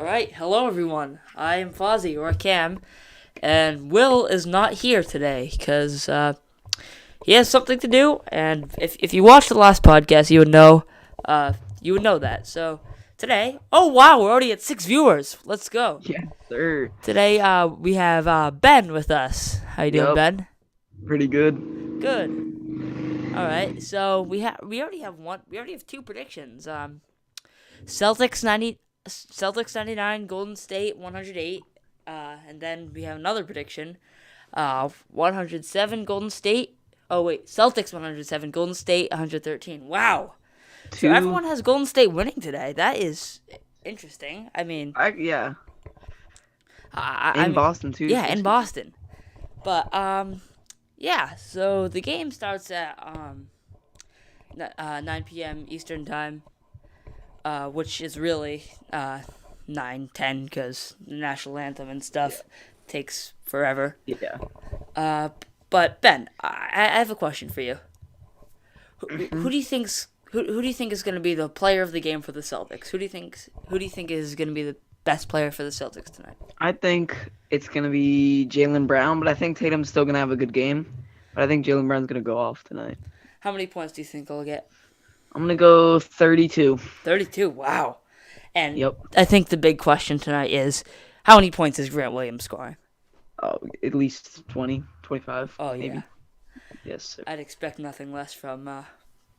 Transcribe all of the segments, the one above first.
Alright, hello everyone. I am Fozzie, or Cam, and Will is not here today because he has something to do, and if you watched the last podcast, you would know that. So, today, oh wow, we're already at 6 viewers. Let's go. Yes, sir. Today, we have Ben with us. How you doing, Yup, Ben? pretty good. Good. Alright, so we already have two predictions. Celtics 99, Golden State 108. And then we have another prediction. 107 Golden State. Oh wait, Celtics 107, Golden State 113. Wow. So Two, everyone has Golden State winning today. That is interesting. I mean, yeah, I in mean, Boston too. yeah, in Boston. But yeah. So the game starts at 9 p.m. Eastern time, which is really 9:10 because the national anthem and Yeah, stuff takes forever. yeah. Uh, but Ben, I have a question for you. Who do you think's who do you think is going to be the player of the game for the Celtics? Who do you think is going to be the best player for the Celtics tonight? I think it's gonna be Jaylen Brown, but I think Tatum's still gonna have a good game. But I think Jaylen Brown's gonna go off tonight. How many points do you think he'll get? I'm gonna go 32. 32. Wow. And Yep. I think the big question tonight is how many points is Grant Williams scoring? Oh, at least 20, 25, Oh maybe. yeah, Yes, sir. I'd expect nothing less from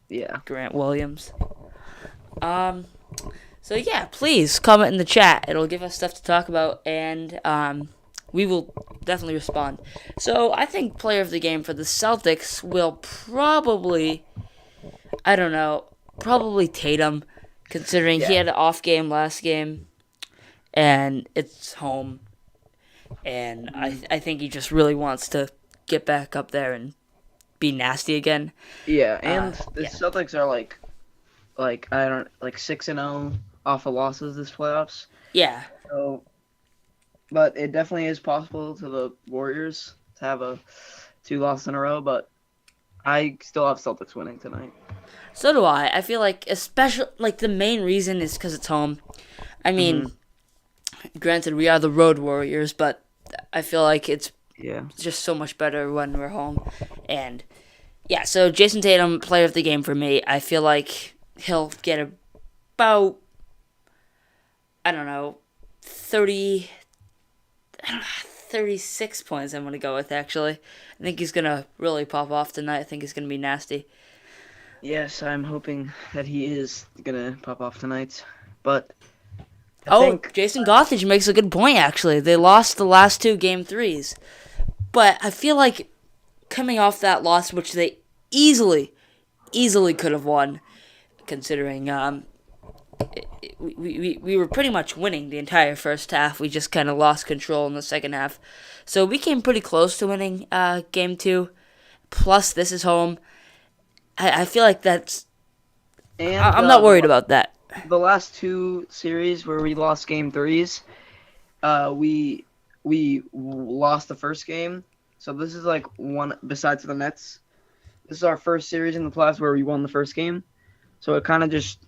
Yeah. Grant Williams. Um, so yeah, please comment in the chat. It'll give us stuff to talk about, and we will definitely respond. So I think player of the game for the Celtics will probably, I don't know, probably Tatum, considering he Yeah. had an off game last game, and it's home, and I think he just really wants to get back up there and be nasty again. Yeah, and the Yeah, Celtics are like I don't like 6-0 off of losses this playoffs. yeah. So but it definitely is possible to the Warriors to have a two loss in a row, but I still have Celtics winning tonight. So do I. I feel like, especially, like, the main reason is because it's home. I mean, granted, we are the road warriors, but I feel like it's Yeah. just so much better when we're home. And, yeah, so Jason Tatum, player of the game for me. I feel like he'll get about, I don't know, 30, I don't know, 36 points I'm going to go with, actually. I think he's going to really pop off tonight. I think he's going to be nasty. Yes, I'm hoping that he is gonna pop off tonight. But I Oh, think Jason Gothage makes a good point, actually. They lost the last two game threes. But I feel like coming off that loss, which they easily could have won, considering we were pretty much winning the entire first half. We just kind of lost control in the second half. So we came pretty close to winning game two. Plus, this is home. I feel like and I'm not worried about that. the last two series where we lost game threes, we lost the first game. So this is like one besides the Nets. This is our first series in the playoffs where we won the first game. So it kind of just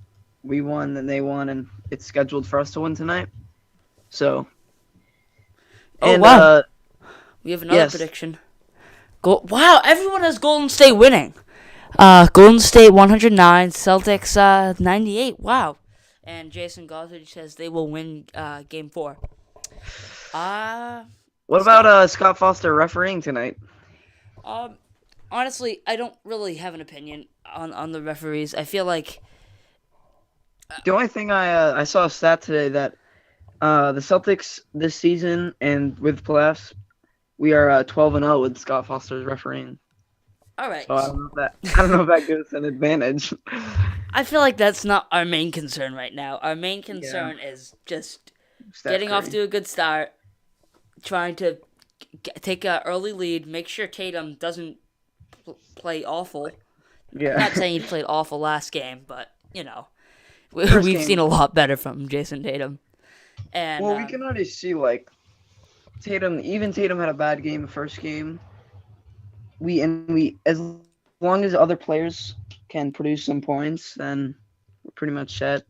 we won and they won, and it's scheduled for us to win tonight. So Oh, and wow. We have another yes, prediction. Wow, everyone has Golden State winning. Golden State 109, Celtics 98. Wow. And Jason Gothard says they will win game 4. Uh what Scott, about Scott Foster refereeing tonight? um honestly, I don't really have an opinion on the referees. I feel like The only thing I saw a stat today that the Celtics this season and with playoffs we are 12-0 with Scott Foster's refereeing. all right. So I don't know if that gives us an advantage. I feel like that's not our main concern right now. Our main Yeah, concern is just Steph getting off Curry. to a good start, trying to take an early lead, make sure Tatum doesn't play awful. I'm Yeah, not saying he played awful last game, but first we've seen game. a lot better from Jason Tatum. And Well, we can already see like Tatum had a bad game the first game. We as long as other players can produce some points, then we're pretty much set.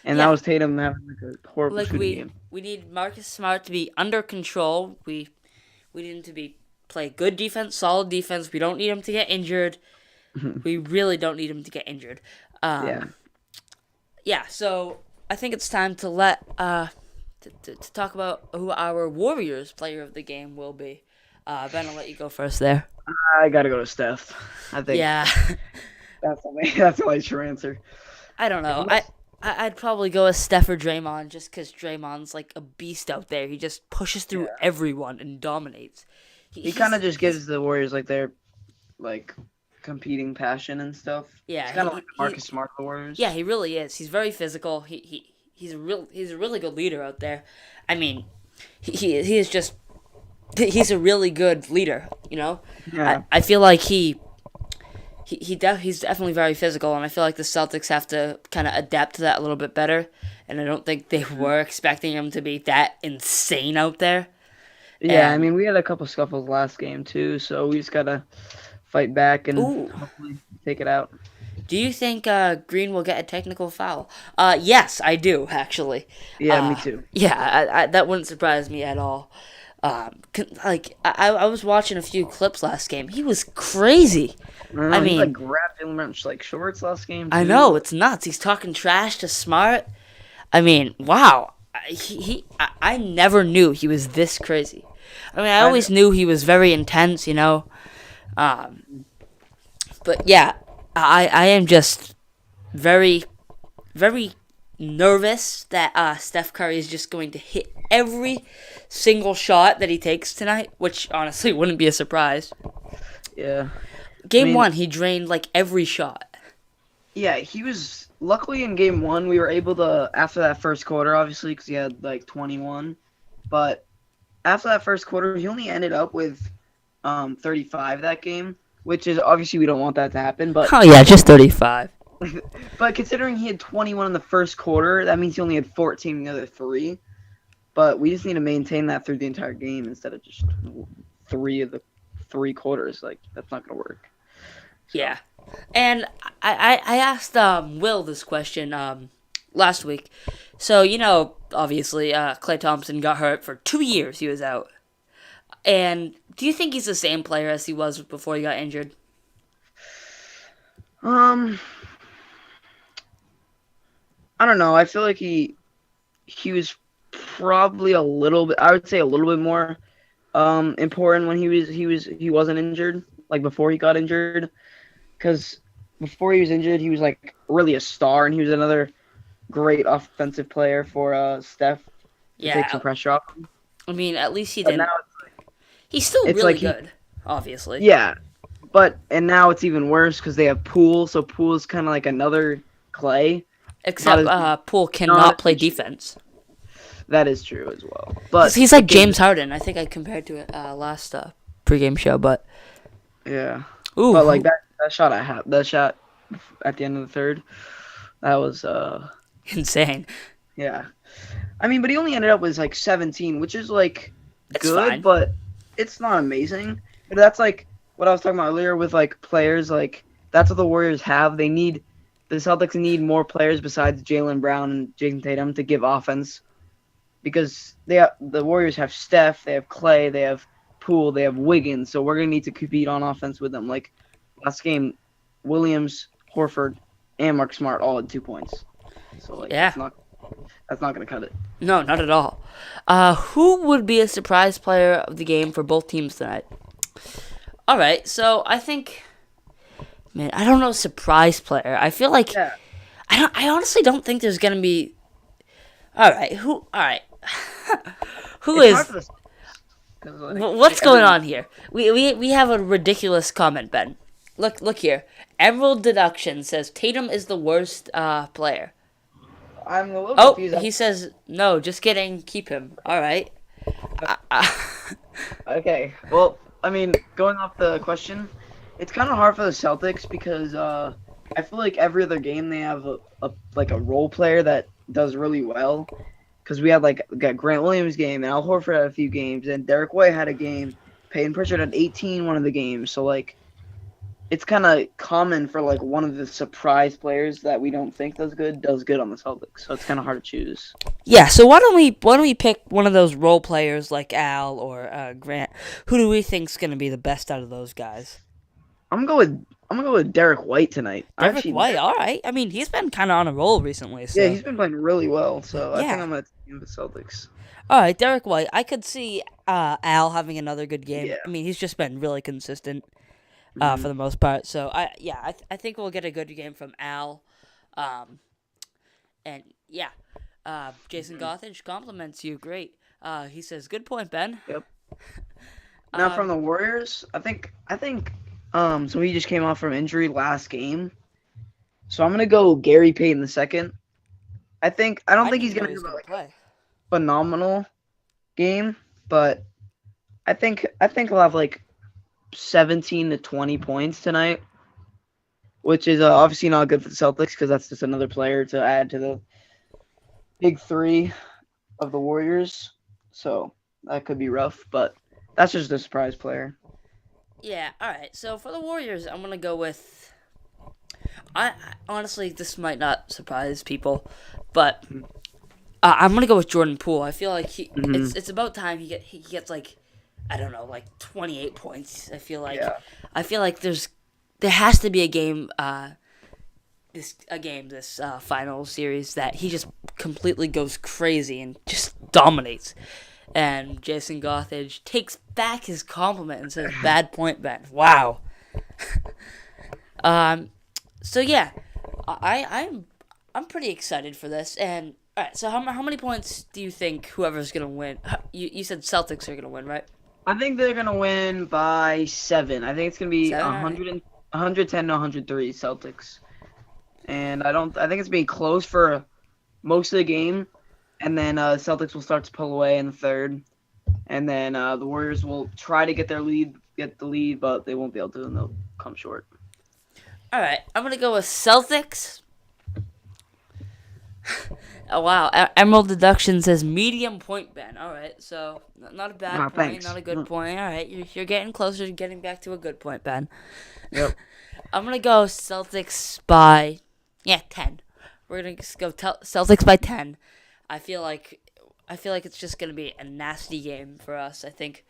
And that Yeah, was Tatum having like a horrible like shooting we game. we need Marcus Smart to be under control. We need him to be play good defense, solid defense. We don't need him to get injured. We really don't need him to get injured. Yeah. Yeah, so I think it's time to let to talk about who our Warriors player of the game will be. Ben, I'll let you go first there. I gotta go to Steph. I think Yeah, that's the only true answer. I don't know. Unless, I'd probably go with Steph or Draymond just because Draymond's like a beast out there. He just pushes through yeah, everyone and dominates. he kind of just He's gives the Warriors like their like competing passion and stuff. yeah He's kind of he, like he Marcus Smart of the Warriors. yeah he really is. He's very physical. He's a really good leader out there. I mean, he is just he's a really good leader. You know, Yeah. I feel like he's definitely very physical, and I feel like the Celtics have to kind of adapt to that a little bit better. And I don't think they were expecting him to be that insane out there. Yeah, I And mean, we had a couple scuffles last game too, so we just gotta fight back and ooh, hopefully take it out. do you think Green will get a technical foul? Yes, I do actually. Yeah, me too. Yeah, that wouldn't surprise me at all. I was watching a few clips last game. He was crazy. I don't I know, he like mean, grabbed Jalen Brown's like shorts last game I too. know it's nuts. He's talking trash to Smart. I mean, wow. I never knew he was this crazy. I mean, I I always knew he was very intense, you know. But yeah, I am just very, very nervous that Steph Curry is just going to hit every single shot that he takes tonight, which honestly wouldn't be a surprise. Yeah. Game I mean, one, he drained like every shot. yeah, he was luckily in game one. We were able to after that first quarter, obviously, because he had like 21. But after that first quarter, he only ended up with 35 that game, which is obviously we don't want that to happen. But Oh yeah, just 35. but considering he had 21 in the first quarter, that means he only had 14 in the other three. But we just need to maintain that through the entire game instead of just 3 of the 3 quarters. Like that's not gonna work. So, Yeah. And I asked Will this question last week. So, you know, obviously, Klay Thompson got hurt for 2 years. He was out. And do you think he's the same player as he was before he got injured? I don't know. I feel like he was probably a little bit. I would say a little bit more important when he wasn't injured. Like before he got injured, because before he was injured, he was like really a star, and he was another great offensive player for Steph to take some Yeah. pressure off him. I mean, at least he But didn't. now He's still it's really like good, obviously. yeah, and now it's even worse because they have Poole, so Poole's kind of like another Clay. Not Except as Poole not cannot as play good. defense. That is true as well. 'Cause But he's like James Harden. I think I compared to it last pregame show, but yeah, ooh, but like that shot that shot at the end of the third, that was insane. yeah. I mean, but he only ended up with like 17, which is like It's good, fine. but it's not amazing. But that's like what I was talking about earlier with like players. Like that's what the Warriors have. The Celtics need more players besides Jalen Brown and Jason Tatum to give offense, because the Warriors have Steph, they have Clay, they have Poole, they have Wiggins. So we're gonna need to compete on offense with them. Like last game, Williams, Horford, and Mark Smart all had 2 points. So like Yeah. that's not gonna cut it. No, not at all. Who would be a surprise player of the game for both teams tonight? All right, so I think, man, I don't know surprise player. I feel like Yeah. I honestly don't think there's gonna be. All right, who? All right, who It's hard is? for the 'cause, like, What's going everyone- on here? We have a ridiculous comment, Ben. Look here. Emerald Deduction says Tatum is the worst player. I'm a little Oh, confused. he says no. Just kidding. Keep him. All right. Okay. Well, I mean, going off the question, it's kind of hard for the Celtics because I feel like every other game they have a role player that does really well. Because we had got Grant Williams game, and Al Horford had a few games, and Derek White had a game. Peyton Pritchard had 18 one of the games. So it's kind of common for like one of the surprise players that we don't think does good on the Celtics. So it's kind of hard to choose. Yeah, so why don't we pick one of those role players like Al or Grant? Who do we think's gonna be the best out of those guys? I'm gonna go with Derek White tonight. Derek White, all right. I mean, he's been kind of on a roll recently, Yeah, so he's been playing really well. So I think yeah. I'm gonna take the Celtics. All right, Derek White. I could see Al having another good game. Yeah. I mean, he's just been really consistent for Mhm. the most part. So I think we'll get a good game from Al. Um, and yeah, Jason Mhm. Gothage compliments you. Great. He says, "Good point, Ben." Yep. Now from Um, the Warriors, I think so he just came off from injury last game. So I'm gonna go Gary Payton the second. I don't I think didn't he's even know gonna he was have gonna like a play. phenomenal game, but I think he'll have like 17 to 20 points tonight, which is obviously not good for the Celtics because that's just another player to add to the big three of the Warriors. So that could be rough, but that's just a surprise player. Yeah. All right. So for the Warriors, I'm gonna go with. Honestly, this might not surprise people, but I'm gonna go with Jordan Poole. I feel like Mm-hmm. it's about time he gets like I don't know, like 28 points. Yeah. I feel like there has to be a game this final series that he just completely goes crazy and just dominates. And Jason Gothage takes back his compliment and says, "Bad point, Ben." Wow. Um. So yeah, I'm pretty excited for this. And all right, so how many points do you think whoever's gonna win? You said Celtics are gonna win, right? I think they're gonna win by 7. I think it's gonna be 7. All right. 110 to 103 Celtics. And I think it's being close for most of the game, and then Celtics will start to pull away in the third, and then the Warriors will try to get the lead, but they won't be able to, and they'll come short. All right. I'm gonna go with Celtics. Oh wow, Emerald Deduction says medium point, Ben. All right, so not a bad Ah, point, thanks. not a good point. All right, you're getting closer to getting back to a good point, Ben. Yep. I'm gonna go Celtics by 10. We're gonna just go Celtics by 10. I feel like it's just gonna be a nasty game for us. I think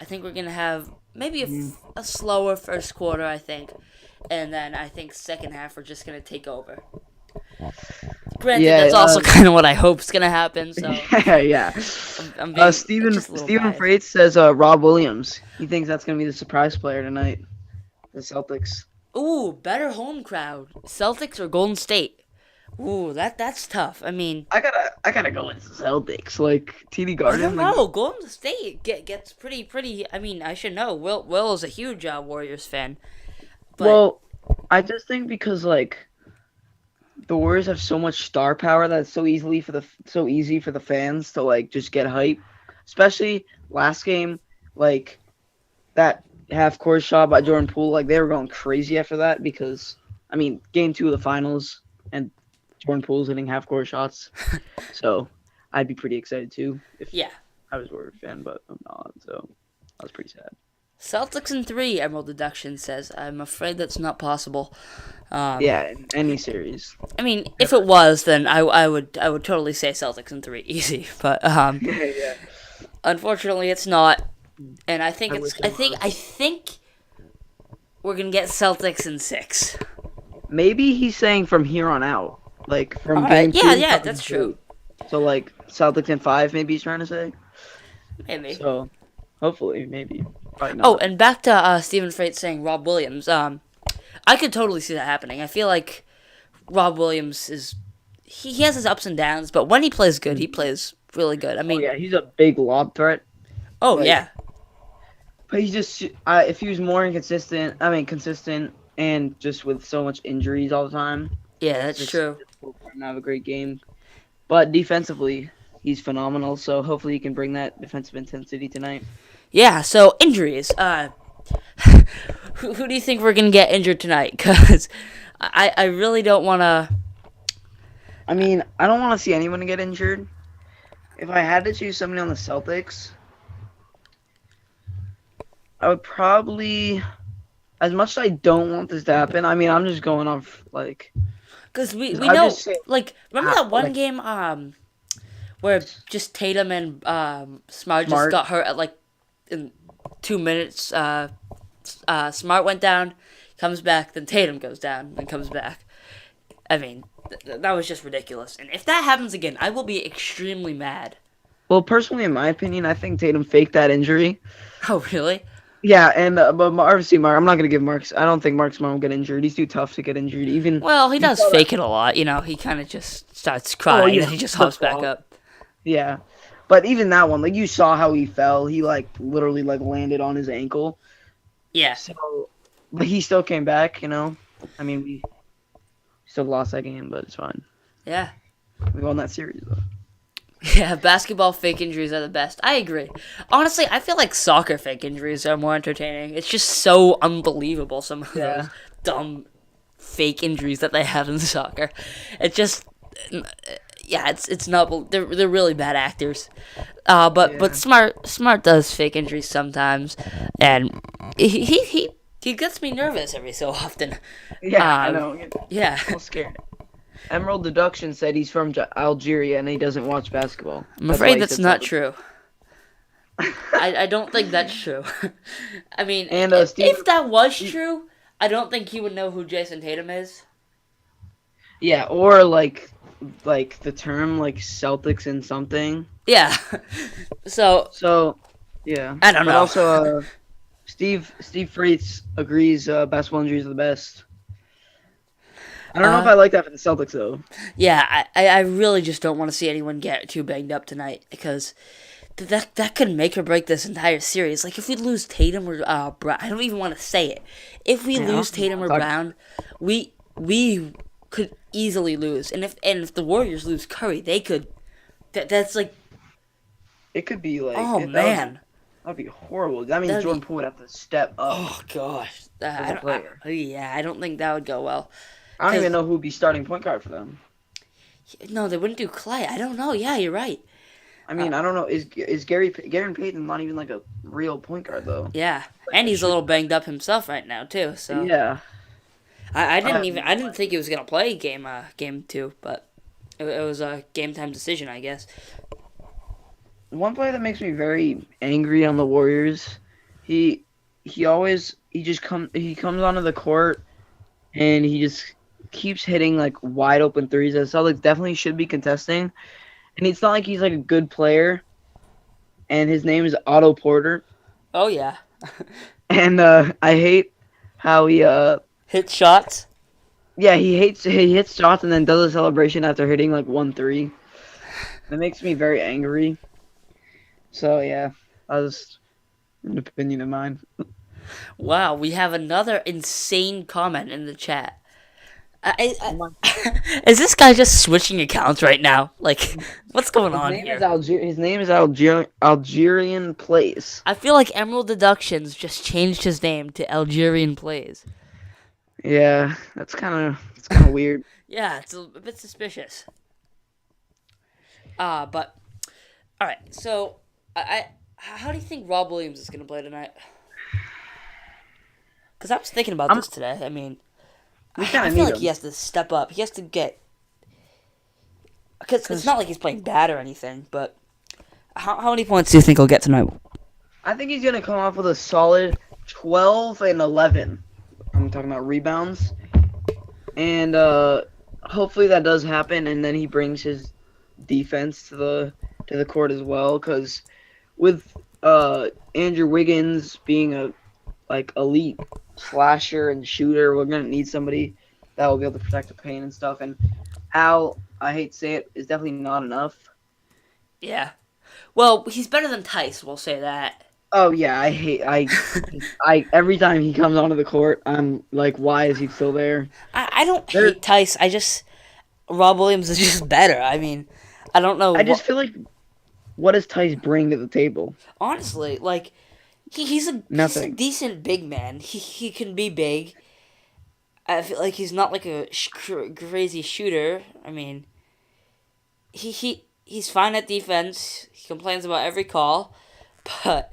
we're gonna have maybe a slower first quarter. I think, and then I think second half we're just gonna take over. Granted, Yeah. that's also kind of what I hope's gonna happen. So Yeah. I'm being Steven just a little biased. Freight says Rob Williams. He thinks that's gonna be the surprise player tonight. The Celtics. Ooh, better home crowd. Celtics or Golden State? Ooh, that's tough. I mean, I gotta go with Celtics. Like TD I Garden. don't Like, know. Golden State gets pretty. I mean, I should know. Will is a huge Warriors fan, but well, I just think because like the Warriors have so much star power that it's so easy for the fans to like just get hype. Especially last game, like that half court shot by Jordan Poole, like they were going crazy after that because I mean, game 2 of the finals and Jordan Poole's hitting half court shots. So I'd be pretty excited too if yeah, I was a Warriors fan, but I'm not, so I was pretty sad. Celtics in 3. Emerald Deduction says. I'm afraid that's not possible. Yeah, in any series. I mean, if it was, then I would totally say Celtics in 3, easy. But Yeah. unfortunately, it's not. And I think I it's wish it was. I think we're gonna get Celtics in 6. Maybe he's saying from here on out, like from All right, game yeah, 2. yeah, that's true. So like Celtics in 5, maybe he's trying to say. Maybe. So hopefully, maybe. Probably Oh, not. and back to Stephen Freight saying Rob Williams. I could totally see that happening. I feel like Rob Williams is he has his ups and downs, but when he plays good, he plays really good. I Oh mean, yeah, he's a big lob threat. oh Like, yeah, but he's just if he was more consistent, and just with so much injuries all the time, yeah, that's it's true. difficult for him to have a great game. But defensively, he's phenomenal. So hopefully he can bring that defensive intensity tonight. Yeah. So injuries. Who do you think we're gonna get injured tonight? Because I really don't want to. I mean, I don't want to see anyone get injured. If I had to choose somebody on the Celtics, I would probably as much as I don't want this to happen, I mean, I'm just going off like Because we I know, just say like, remember how, that one like game where just Tatum and Smart just smart. got hurt at like in 2 minutes. Smart went down, comes back, then Tatum goes down, then comes back. I mean, that was just ridiculous. And if that happens again, I will be extremely mad. Well, personally, in my opinion, I think Tatum faked that injury. Oh, really? Yeah, and but obviously, Mark, I'm not gonna give Mark's. I don't think Mark Smart will get injured. He's too tough to get injured. Even Well, he you does saw that. fake it a lot. You know, he kind of just starts Oh, crying, then he just the hops back fall. up. Yeah, but even that one, like you saw how he fell. He like literally like landed on his ankle. Yeah, So, but he still came back. I mean, we still lost that game, but it's fine. yeah. We won that series though. Yeah, basketball fake injuries are the best. I agree. Honestly, I feel like soccer fake injuries are more entertaining. It's just so unbelievable, some of those Yeah. dumb fake injuries that they have in soccer. It just, yeah, it's not. They're really bad actors. But Yeah. Smart does fake injuries sometimes, and he gets me nervous every so often. Yeah, I Um, know. yeah, I'm scared. Emerald Deduction said he's from Algeria and he doesn't watch basketball. I'm That's why afraid he that's said not Celtics. true. I don't think that's true. I mean, And Stephen, if that was true, I don't think he would know who Jason Tatum is. yeah, or like the term like Celtics and something. Yeah. So, So yeah, I don't but know. also Steve Freitz agrees basketball injuries are the best. I don't know if Uh, I like that for the Celtics though. yeah, I really just don't want to see anyone get too banged up tonight because that could make or break this entire series. Like, if we lose Tatum or Brown, I don't even want to say it. If we Yeah, I lose don't even Tatum want or to talk about Brown, we could easily lose. And if the Warriors lose Curry, they could. That's like, it. It could be like oh that would be man. horrible. That means That'd Jordan be, Poole would have to step up oh gosh, as a player. yeah, I don't think that would go well. I don't even Cause know who would be starting point guard for them. no, they wouldn't do Clay. I don't know. Yeah, you're right. I Uh, mean, I don't know. Is Gary Payton not even like a real point guard though? yeah, Like and a he's a shooting little guard. banged up himself right now too. So Yeah. I have I no didn't think he was gonna play game two, but it was a game time decision, I guess. One player that makes me very angry on the Warriors, he he comes onto the court and he just keeps hitting like wide open threes that Celtics definitely should be contesting. And it's not like he's like a good player. And his name is Otto Porter. Oh yeah, And I hate how hit shots. yeah, he hits shots and then does a celebration after hitting like 1 3. That makes me very angry. So yeah, that was an opinion of mine. Wow, we have another insane comment in the chat. Oh my- Is this guy just switching accounts right now? Like, what's going on here? His name is Algerian Plays. I feel like Emerald Deductions just changed his name to Algerian Plays. Yeah, it's kind of weird. Yeah, it's a bit suspicious. But all right. So, how do you think Rob Williams is gonna play tonight? Because I was thinking about I'm this today. I mean, we I kind of feel need like he him has to step up. He has to get because it's because not like he's playing bad or anything. But how many points do you think he'll get tonight? I think he's gonna come off with a solid 12 and 11. I'm talking about rebounds, and hopefully that does happen, and then he brings his defense to the court as well. Because with Andrew Wiggins being a like elite slasher and shooter, we're gonna need somebody that will be able to protect the paint and stuff. And Al, I hate to say it, is definitely not enough. Yeah. Well, he's better than Tice. We'll say that. Oh yeah, I every time he comes onto the court, I'm like, why is he still there? I don't There, hate Tice. I just Rob Williams is just better. I mean, I don't know. I just feel like, what does Tice bring to the table? Honestly, like he's a Nothing. decent big man. He can be big. I feel like he's not like a crazy shooter. I mean, he's fine at defense. He complains about every call, but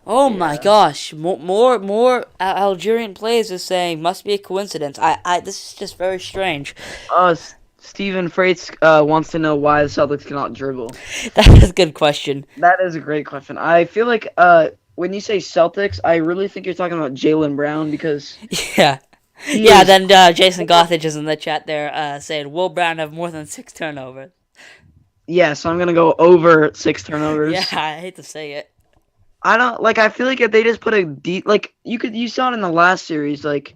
Oh my Yeah. gosh, more Algerian players are saying must be a coincidence. This is just very strange. Stephen Freights wants to know why the Celtics cannot dribble. That is a good question. That is a great question. I feel like when you say Celtics, I really think you're talking about Jaylen Brown because Yeah. he Yeah, is then Jason Gothage is in the chat there saying, will Brown have more than 6 turnovers? yeah, so I'm gonna go over 6 turnovers. Yeah, I hate to say it. I don't like. I feel like if they just put a deep, like you saw it in the last series, like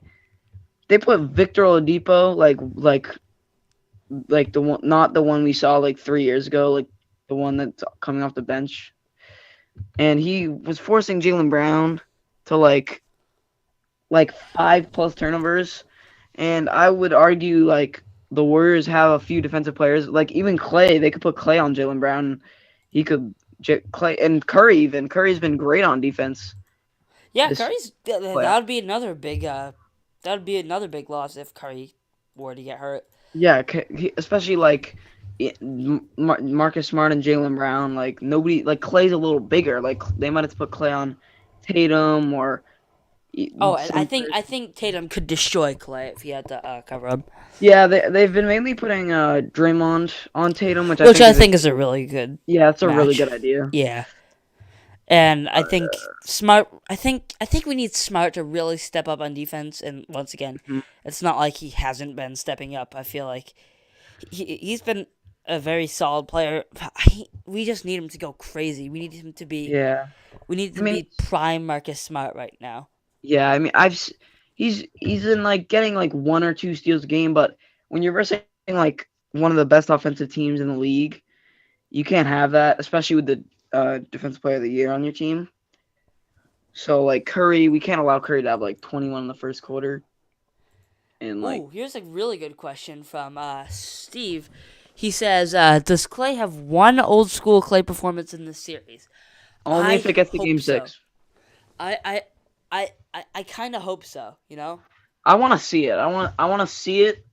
they put Victor Oladipo, like the one, not the one we saw like 3 years ago, like the one that's coming off the bench, and he was forcing Jaylen Brown to like 5+ turnovers, and I would argue like the Warriors have a few defensive players, like even Clay. They could put Clay on Jaylen Brown. He could Clay and Curry. Even Curry's been great on defense. Yeah, This Curry's playoff. that would be another big loss if Curry were to get hurt. Yeah, especially like Marcus Smart and Jaylen Brown. Like nobody, like Clay's a little bigger. Like they might have to put Clay on Tatum or Oh, and some I person. think Tatum could destroy Clay if he had to cover him, Yeah, they've been mainly putting Draymond on Tatum, which I which think I is a think is a really good yeah, that's a really match. good idea. Yeah, and I But think Smart. I think we need Smart to really step up on defense. And once again, mhm. it's not like he hasn't been stepping up. I feel like he's been a very solid player. We just need him to go crazy. We need him to be. Yeah, We need I to mean, be prime Marcus Smart right now. yeah, I mean, he's in like getting like 1 or 2 steals a game, but when you're versus like one of the best offensive teams in the league, you can't have that, especially with the defensive player of the year on your team. So like Curry, we can't allow Curry to have like 21 in the first quarter, and like Ooh, here's a really good question from Steve. He says, "Does Clay have one old school Clay performance in this series?" only I if it gets to hope game so. 6. I kind of hope so. You know? I want to see it. I want to see it,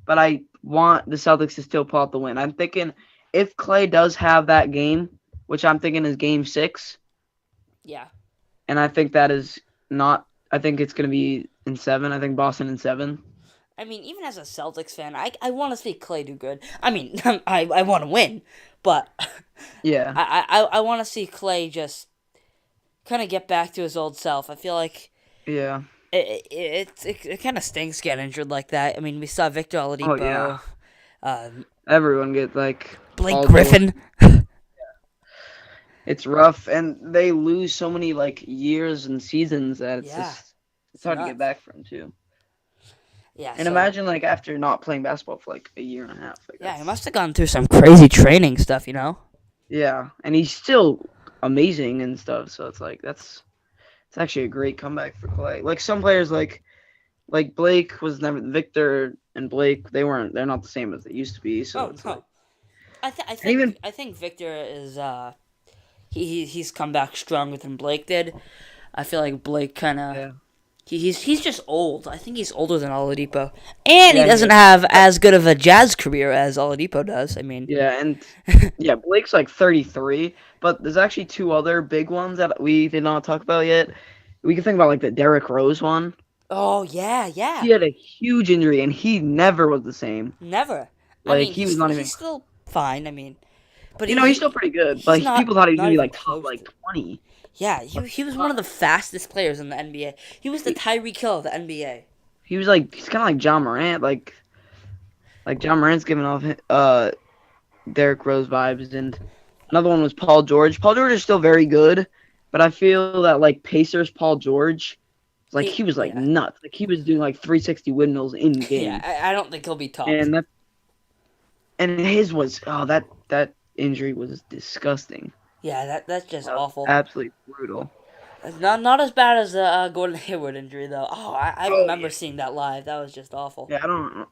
but I want the Celtics to still pull out the win. I'm thinking if Clay does have that game, which I'm thinking is game 6, Yeah. and I think that is not. I think it's gonna be in 7. I think Boston in 7. I mean, even as a Celtics fan, I want to see Clay do good. I mean, I want to win, but Yeah, I want to see Clay just kind of get back to his old self. I feel like yeah. it kind of stinks getting injured like that. I mean, we saw Victor Oh yeah. Oladipo, um, Everyone get like Blake Paul George. Griffin. It's rough, and they lose so many like years and seasons that Yeah, it's it's hard to get nuts. back from too. Yeah, And so imagine like after not playing basketball for like a year and a half, like yeah, he that's must have gone through some crazy training stuff, you know. yeah, and he's still amazing and stuff. So it's like it's actually a great comeback for Clay. Like some players like Blake was never Victor and Blake they're not the same as they used to be. So Oh it's like no, and even I think Victor is he's come back stronger than Blake did. I feel like Blake kind of yeah he's just old. I think he's older than Oladipo, and he yeah doesn't have as good of a jazz career as Oladipo does. I mean, yeah and yeah Blake's like 33, but there's actually 2 other big ones that we did not talk about yet. We can think about like the Derrick Rose one. oh yeah, yeah, He had a huge injury and he never was the same. never. I Like mean, he was not even. he's still fine. I mean, but He's still pretty good, he's but not people thought he was gonna be even like top close like to. 20. Yeah, he was one of the fastest players in the NBA. He was the He, Tyreek Hill of the NBA. he was like he's kind of like John Morant, like John Morant's giving off Derrick Rose vibes, and another one was Paul George. Paul George is still very good, but I feel that like Pacers Paul George, like he was like Yeah, nuts. Like he was doing like 360 windmills in yeah. game, I don't think he'll be topped. and that and his was that injury was disgusting. Yeah, that's just That was awful. absolutely brutal. Not as bad as the Gordon Hayward injury though. Oh, I Oh remember seeing that live. That was just awful. yeah, I don't.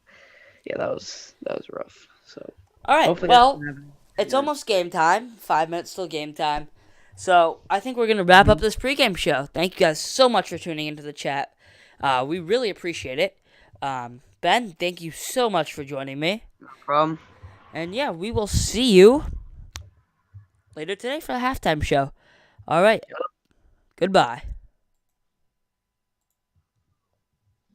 Yeah, that was rough. So All right, hopefully that well, doesn't happen it's again. almost game time. 5 minutes till game time. So I think we're gonna wrap up this pregame show. Thank you guys so much for tuning into the chat. We really appreciate it. Ben, thank you so much for joining me. No problem. And yeah, we will see you later today for the halftime show. All right. Goodbye.